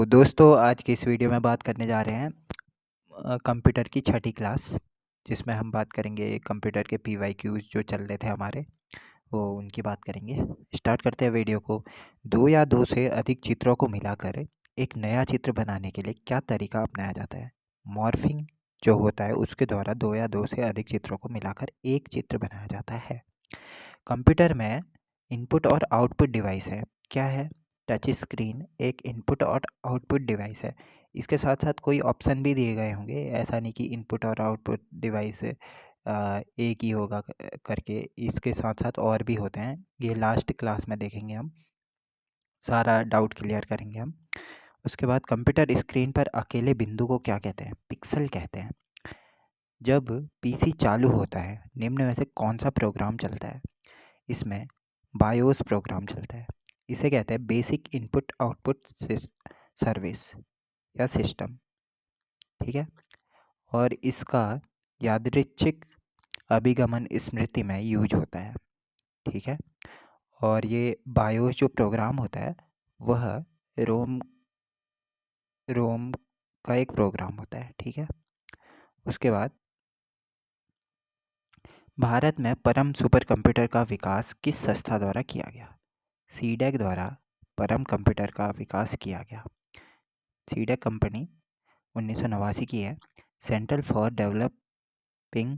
दोस्तों आज की इस वीडियो में बात करने जा रहे हैं कंप्यूटर की छठी क्लास, जिसमें हम बात करेंगे कंप्यूटर के PYQs जो चल रहे थे हमारे, वो उनकी बात करेंगे। स्टार्ट करते हैं वीडियो को। दो या दो से अधिक चित्रों को मिलाकर एक नया चित्र बनाने के लिए क्या तरीका अपनाया जाता है? मॉर्फिंग जो होता है उसके द्वारा दो या दो से अधिक चित्रों को मिलाकर एक चित्र बनाया जाता है। कंप्यूटर में इनपुट और आउटपुट डिवाइस है। क्या है? टच स्क्रीन एक इनपुट और आउटपुट डिवाइस है। इसके साथ साथ कोई ऑप्शन भी दिए गए होंगे, ऐसा नहीं कि इनपुट और आउटपुट डिवाइस एक ही होगा करके। इसके साथ साथ और भी होते हैं, ये लास्ट क्लास में देखेंगे हम, सारा डाउट क्लियर करेंगे हम। उसके बाद कंप्यूटर स्क्रीन पर अकेले बिंदु को क्या कहते हैं? पिक्सल कहते हैं। जब PC चालू होता है निम्न में से कौन सा प्रोग्राम चलता है? इसमें बायोस प्रोग्राम चलता है। इसे कहते हैं बेसिक इनपुट आउटपुट सर्विस या सिस्टम, ठीक है। और इसका यादृच्छिक अभिगमन स्मृति में यूज होता है, ठीक है। और ये बायोस जो प्रोग्राम होता है वह रोम रोम का एक प्रोग्राम होता है, ठीक है। उसके बाद भारत में परम सुपर कंप्यूटर का विकास किस संस्था द्वारा किया गया? सीडेक द्वारा परम कंप्यूटर का विकास किया गया। सीडेक कंपनी 1989 की है। Central for developing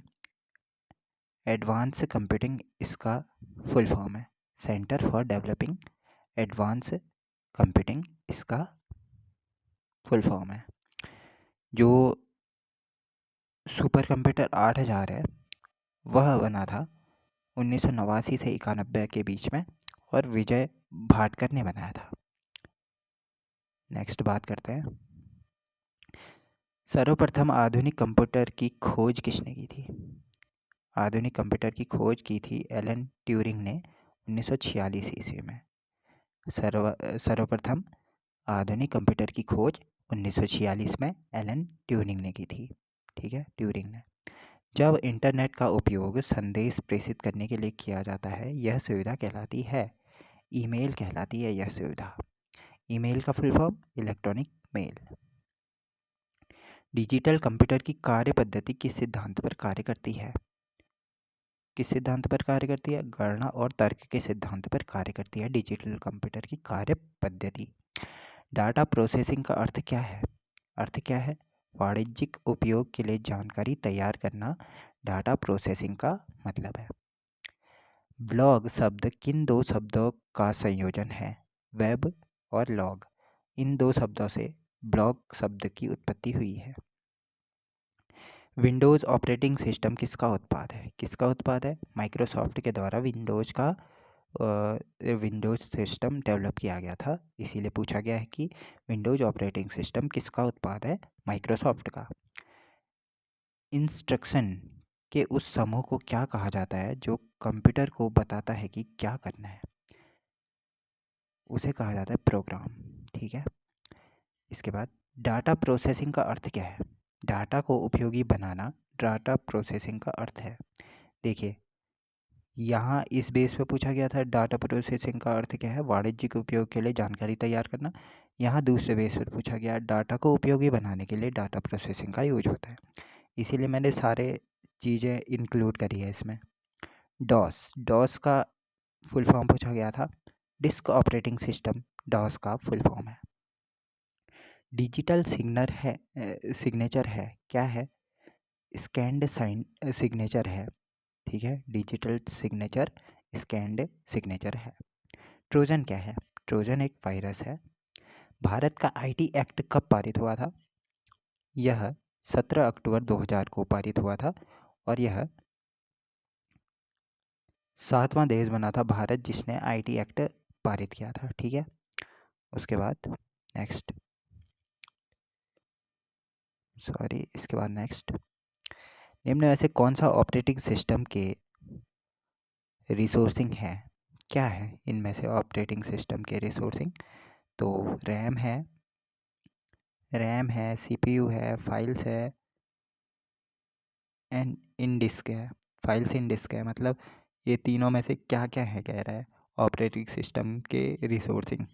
advance computing इसका फुल फॉर्म है। Centre for developing advance computing इसका फुल फॉर्म है। जो सुपर कंप्यूटर 8000 है वह बना था 1989 से 91 के बीच में, और विजय भाटकर ने बनाया था। नेक्स्ट बात करते हैं, सर्वप्रथम आधुनिक कंप्यूटर की खोज किसने की थी? आधुनिक कंप्यूटर की खोज की थी एलन ट्यूरिंग ने 1946 ईस्वी में। सर्वप्रथम आधुनिक कंप्यूटर की खोज 1946 में एलन ट्यूरिंग ने की थी, ठीक है, ट्यूरिंग ने। जब इंटरनेट का उपयोग संदेश प्रेषित करने के लिए किया जाता है यह सुविधा कहलाती है ईमेल कहलाती है। यह सुविधा, ईमेल का full form electronic mail. Digital computer की कार्य पद्धति किस सिद्धांत पर कार्य करती है? किस सिद्धांत पर कार्य करती है? गणना और तर्क के सिद्धांत पर कार्य करती है डिजिटल कंप्यूटर की कार्य पद्धति। डाटा प्रोसेसिंग का अर्थ क्या है? अर्थ क्या है? वाणिज्यिक उपयोग के लिए जानकारी तैयार करना डाटा प्रोसेसिंग का मतलब है। ब्लॉग शब्द किन दो शब्दों का संयोजन है? वेब और लॉग, इन दो शब्दों से ब्लॉग शब्द की उत्पत्ति हुई है। विंडोज़ ऑपरेटिंग सिस्टम किसका उत्पाद है? किसका उत्पाद है? माइक्रोसॉफ्ट के द्वारा विंडोज़ सिस्टम डेवलप किया गया था, इसीलिए पूछा गया है कि विंडोज़ ऑपरेटिंग सिस्टम किसका उत्पाद है? माइक्रोसॉफ्ट का। इंस्ट्रक्शन के उस समूह को क्या कहा जाता है जो कंप्यूटर को बताता है कि क्या करना है? उसे कहा जाता है प्रोग्राम, ठीक है। इसके बाद डाटा प्रोसेसिंग का अर्थ क्या है? डाटा को उपयोगी बनाना डाटा प्रोसेसिंग का अर्थ है। देखिए यहाँ इस बेस पे पूछा गया था डाटा प्रोसेसिंग का अर्थ क्या है? वाणिज्यिक उपयोग के लिए जानकारी तैयार करना। यहाँ दूसरे बेस पर पूछा गया डाटा को उपयोगी बनाने के लिए डाटा प्रोसेसिंग का यूज होता है, इसीलिए मैंने सारे चीज़ें इंक्लूड करी है इसमें। डॉस का फुल फॉर्म पूछा गया था, डिस्क ऑपरेटिंग सिस्टम डॉस का फुल फॉर्म है। डिजिटल सिग्नेचर है, क्या है? स्कैन्ड सिग्नेचर है, ठीक है। डिजिटल सिग्नेचर स्कैन्ड सिग्नेचर है। ट्रोजन क्या है? ट्रोजन एक वायरस है। भारत का IT एक्ट कब पारित हुआ था? यह 17 अक्टूबर 2000 को पारित हुआ था, और यह 7वां देश बना था भारत जिसने IT एक्ट पारित किया था, ठीक है। उसके बाद नेक्स्ट निम्न में से कौन सा ऑपरेटिंग सिस्टम के रिसोर्सिंग है? क्या है इनमें से ऑपरेटिंग सिस्टम के रिसोर्सिंग? तो रैम है, CPU है, फाइल्स है एंड इन डिस्क है। फाइल्स इन डिस्क है, मतलब ये तीनों में से क्या क्या है कह रहा है ऑपरेटिंग सिस्टम के रिसोर्सिंग?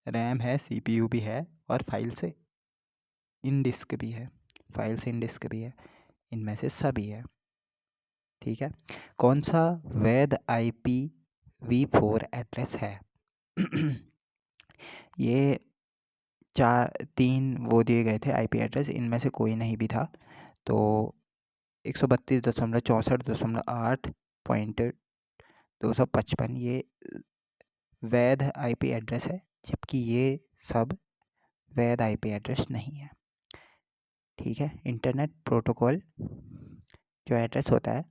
रैम है, सीपीयू भी है और फाइल से इन डिस्क भी है, फाइल से इन डिस्क भी है, इनमें से सभी है। ठीक है, कौन सा वैध IPv4 एड्रेस है? ये तीन वो दिए गए थे आईपी एड्रेस, इनमें से कोई नहीं भी था। तो 132.64.8.255 ये वैध आईपी एड्रेस है, जबकि ये सब वैध आईपी एड्रेस नहीं है। ठीक है, इंटरनेट प्रोटोकॉल जो एड्रेस होता है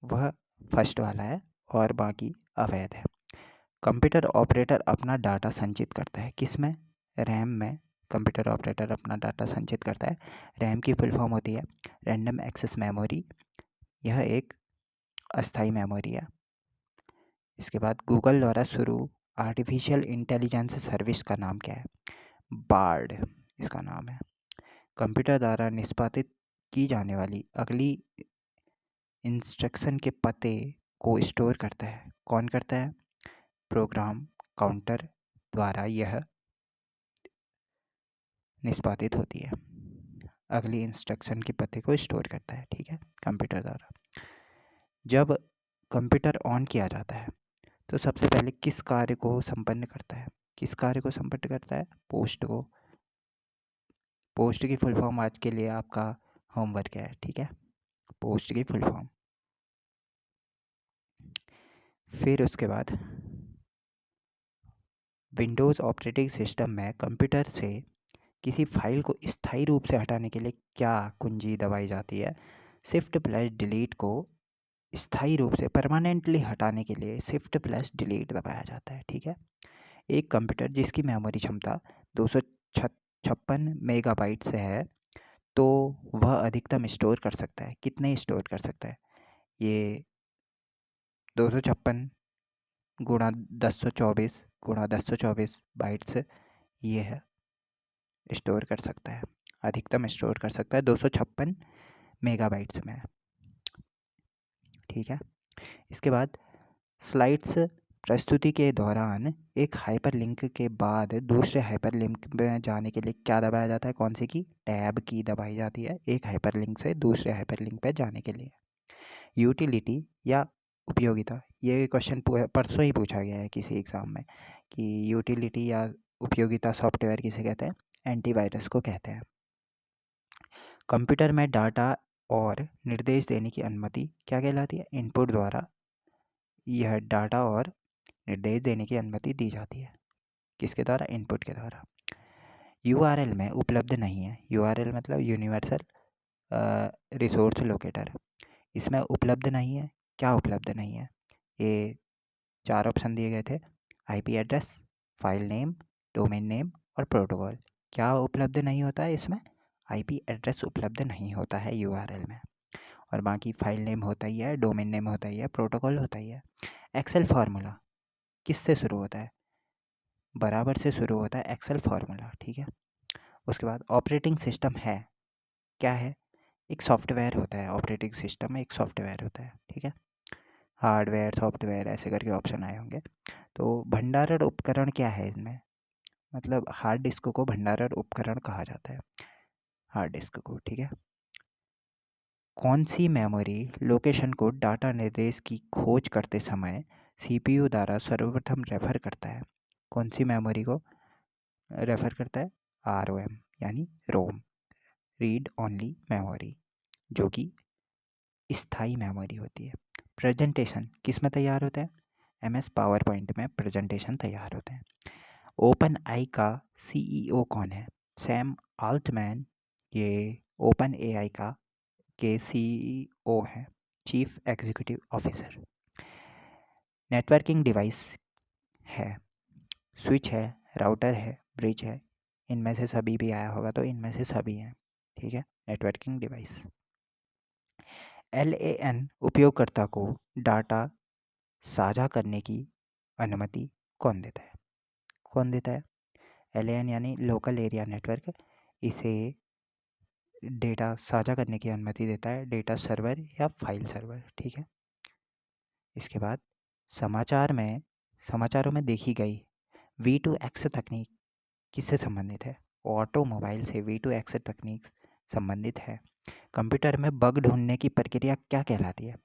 वह फर्स्ट वाला है और बाकी अवैध है। कंप्यूटर ऑपरेटर अपना डाटा संचित करता है किस में? रैम में कंप्यूटर ऑपरेटर अपना डाटा संचित करता है। रैम की फुल फॉर्म होती है रैंडम एक्सेस मेमोरी, यह एक अस्थाई मेमोरी है। इसके बाद गूगल द्वारा शुरू आर्टिफिशियल इंटेलिजेंस सर्विस का नाम क्या है? बार्ड इसका नाम है। कंप्यूटर द्वारा निष्पादित की जाने वाली अगली इंस्ट्रक्शन के पते को स्टोर करता है, कौन करता है? प्रोग्राम काउंटर द्वारा यह निष्पादित होती है, अगली इंस्ट्रक्शन के पते को स्टोर करता है। ठीक है, कंप्यूटर द्वारा। जब कंप्यूटर ऑन किया जाता है तो सबसे पहले किस कार्य को संपन्न करता है? किस कार्य को संपन्न करता है? पोस्ट को। पोस्ट की फुल फॉर्म आज के लिए आपका होमवर्क है। ठीक है, पोस्ट की फुल फॉर्म। फिर उसके बाद विंडोज़ ऑपरेटिंग सिस्टम में कंप्यूटर से किसी फाइल को स्थायी रूप से हटाने के लिए क्या कुंजी दबाई जाती है? शिफ्ट प्लस डिलीट को स्थायी रूप से परमानेंटली हटाने के लिए शिफ्ट प्लस डिलीट दबाया जाता है। ठीक है, एक कंप्यूटर जिसकी मेमोरी क्षमता 256 मेगाबाइट से है तो वह अधिकतम स्टोर कर सकता है, कितने स्टोर कर सकता है? ये 256 गुणा 1024 बाइट्स ये है, स्टोर कर सकता है, अधिकतम स्टोर कर सकता है 256 मेगाबाइट्स में। ठीक है, इसके बाद स्लाइड्स प्रस्तुति के दौरान एक हाइपरलिंक के बाद दूसरे हाइपरलिंक में जाने के लिए क्या दबाया जाता है? कौन सी की? टैब की दबाई जाती है एक हाइपरलिंक से दूसरे हाइपरलिंक पे जाने के लिए। यूटिलिटी या उपयोगिता, ये क्वेश्चन परसों ही पूछा गया है किसी एग्ज़ाम में कि यूटिलिटी या उपयोगिता सॉफ्टवेयर किसे कहते हैं? एंटीवायरस को कहते हैं। कंप्यूटर में डाटा और निर्देश देने की अनुमति क्या कहलाती है? इनपुट द्वारा यह डाटा और निर्देश देने की अनुमति दी जाती है, किसके द्वारा? इनपुट के द्वारा। URL में उपलब्ध नहीं है, URL मतलब यूनिवर्सल रिसोर्स लोकेटर, इसमें उपलब्ध नहीं है। क्या उपलब्ध नहीं है? ये 4 ऑप्शन दिए गए थे, IP address, file name, domain name और प्रोटोकॉल। क्या उपलब्ध नहीं होता है इसमें? IP एड्रेस उपलब्ध नहीं होता है URL में, और बाकी फाइल नेम होता ही है, डोमेन नेम होता ही है, प्रोटोकॉल होता ही है। एक्सेल फार्मूला किससे शुरू होता है? बराबर से शुरू होता है एक्सेल फार्मूला। ठीक है, उसके बाद ऑपरेटिंग सिस्टम है, क्या है? एक सॉफ्टवेयर होता है, ऑपरेटिंग सिस्टम एक सॉफ्टवेयर होता है। ठीक है, हार्डवेयर सॉफ्टवेयर ऐसे करके ऑप्शन आए होंगे। तो भंडारण उपकरण क्या है इसमें? मतलब हार्ड डिस्क को भंडारण उपकरण कहा जाता है, हार्ड डिस्क को। ठीक है, कौन सी मेमोरी लोकेशन को डाटा निर्देश की खोज करते समय CPU द्वारा सर्वप्रथम रेफर करता है? कौन सी मेमोरी को रेफर करता है? ROM यानी रोम, रीड ओनली मेमोरी, जो कि स्थायी मेमोरी होती है। प्रेजेंटेशन किस में तैयार होता है? MS पावर पॉइंट में प्रेजेंटेशन तैयार होते हैं। ओपन आई का CEO कौन है? सैम आल्टमैन, ये ओपन AI का के CEO हैं, chief executive officer. Networking device है, स्विच है, राउटर है, ब्रिज है, इनमें से सभी भी आया होगा तो इनमें से सभी हैं। ठीक है, नेटवर्किंग डिवाइस। LAN उपयोगकर्ता को डाटा साझा करने की अनुमति कौन देता है? कौन देता है? LAN यानी लोकल एरिया नेटवर्क, इसे डेटा साझा करने की अनुमति देता है डेटा सर्वर या फाइल सर्वर। ठीक है, इसके बाद समाचारों में देखी गई V2X तकनीक किससे संबंधित है? ऑटोमोबाइल से V2X तकनीक संबंधित है। कंप्यूटर में बग ढूंढने की प्रक्रिया क्या कहलाती है?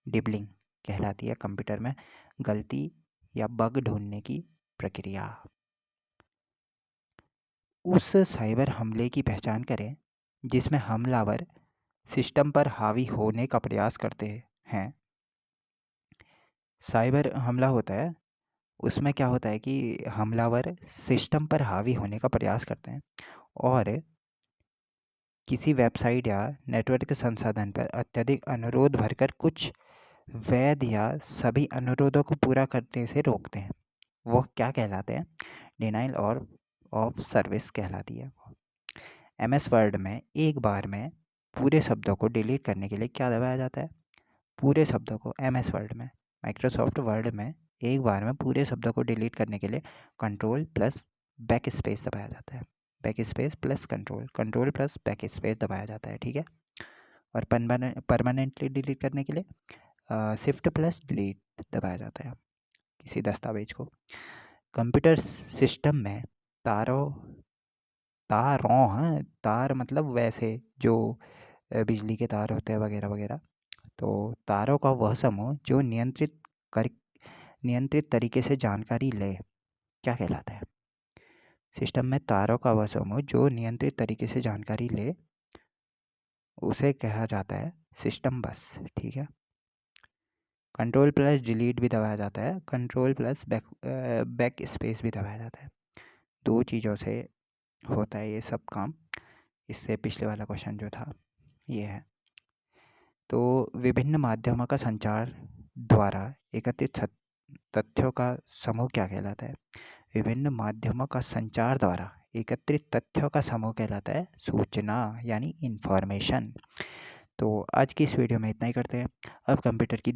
डिबलिंग कहलाती है कंप्यूटर में गलती या बग ढूंढने की प्रक्रिया। उस साइबर हमले की पहचान करें जिसमें हमलावर सिस्टम पर हावी होने का प्रयास करते हैं। साइबर हमला होता है, उसमें क्या होता है कि हमलावर सिस्टम पर हावी होने का प्रयास करते हैं और किसी वेबसाइट या नेटवर्क संसाधन पर अत्यधिक अनुरोध भरकर कुछ वैध या सभी अनुरोधों को पूरा करने से रोकते हैं। वो क्या कहलाते हैं? डिनाइल और ऑफ सर्विस कहलाती है। MS वर्ड में एक बार में पूरे शब्दों को डिलीट करने के लिए क्या दबाया जाता है? पूरे शब्दों को MS वर्ड में, माइक्रोसॉफ्ट वर्ड में एक बार में पूरे शब्दों को डिलीट करने के लिए कंट्रोल प्लस बैक स्पेस दबाया जाता है। Back space plus control, control plus back space दबाया जाता है, ठीक है। और परमानेंटली डिलीट करने के लिए शिफ्ट प्लस डिलीट दबाया जाता है किसी दस्तावेज को। कंप्यूटर सिस्टम में तार मतलब वैसे जो बिजली के तार होते हैं वगैरह वगैरह, तो तारों का वह समूह जो नियंत्रित तरीके से जानकारी ले क्या कहलाता है? सिस्टम में तारों का वह समूह जो नियंत्रित तरीके से जानकारी ले उसे कहा जाता है सिस्टम बस, ठीक है। कंट्रोल प्लस डिलीट भी दबाया जाता है, कंट्रोल प्लस बैक स्पेस भी दबाया जाता है। दो चीज़ों से होता है ये सब काम। इससे पिछले वाला क्वेश्चन जो था ये है। तो विभिन्न माध्यमों का संचार द्वारा एकत्रित तथ्यों का समूह क्या कहलाता है? विभिन्न माध्यमों का संचार द्वारा एकत्रित तथ्यों का समूह कहलाता है सूचना, यानी इंफॉर्मेशन। तो आज की इस वीडियो में इतना ही करते हैं। अब कंप्यूटर की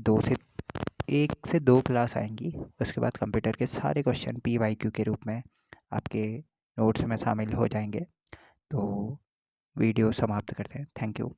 1 से 2 क्लास आएंगी, उसके बाद कंप्यूटर के सारे क्वेश्चन PYQ के रूप में आपके नोट्स में शामिल हो जाएंगे। तो वीडियो समाप्त करते हैं। Thank you.